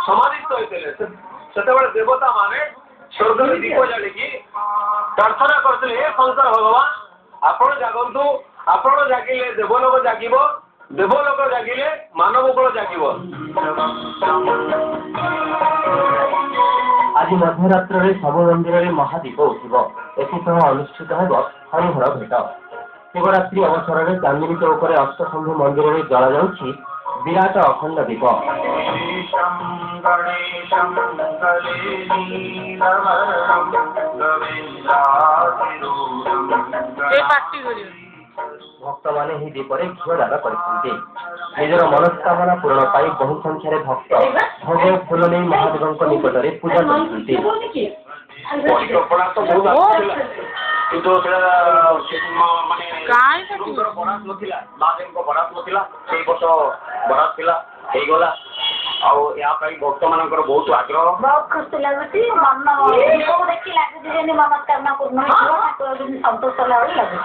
ସମାଧିସ୍ଥ ହୋଇଥିଲେ ସେତେବେଳେ ଦେବତା ମାନେ ସ୍ୱର୍ଗରେ ଦୀପ ଜାଳିକି ପ୍ରାର୍ଥନା କରିଥିଲେ ହେ ଶଙ୍କର ଭଗବାନ ଆପଣ ଜାଗନ୍ତୁ ଆପଣ ଜାଗିଲେ ଦେବଲୋକ ଜାଗିବ ଦେବଲୋକ ଜାଗିଲେ ମାନବକୁଳ ଜାଗିବ। ଆଜି ମଧ୍ୟରାତ୍ରରେ ସବୁ ମନ୍ଦିରରେ ମହାଦୀପ ଉଠିବ। ଏଥିସହ ଅନୁଷ୍ଠିତ ହେବ ହରିହର ଭେଟ। ଶିବରାତ୍ରି ଅବସରରେ ଚାନ୍ଦିନୀ ଚୌକରେ ଅଷ୍ଟଶମ୍ଭୁ ମନ୍ଦିରରେ ଜଳାଯାଉଛି ବିରାଟ ଅଖଣ୍ଡ ଦୀପ। ଭକ୍ତମାନେ ଏହି ଦୀପରେ ଘିଅ ଦାନ କରିଛନ୍ତି। ନିଜର ମନସ୍କାମନା ପୂରଣ ପାଇଁ ବହୁ ସଂଖ୍ୟାରେ ଭକ୍ତ ଭୋଗ ଫୁଲ ନେଇ ମହାଦେବଙ୍କ ନିକଟରେ ପୂଜା କରିଛନ୍ତି। କିନ୍ତୁ ବରାଦ ନଥିଲା ମହାଦେବଙ୍କ ବରାଦ ନଥିଲା ସେଇ ବର୍ଷ ବରାଦ ଥିଲା ହେଇଗଲା। ଆଉ ଏହା ପାଇଁ ଭକ୍ତ ମାନଙ୍କର ବହୁତ ଆଗ୍ରହ ବହୁତ ଖୁସି ଲାଗୁଛି ମନ ଦୀପକୁ ଦେଖି ଲାଗୁଛି ଯେମିତି ମନସ୍କାମନା ପୂର୍ଣ୍ଣ ହେଇଯିବ ଠାକୁର ଯେମିତି ସନ୍ତୋଷ ହେଲା ଭଳି ଲାଗୁଛି।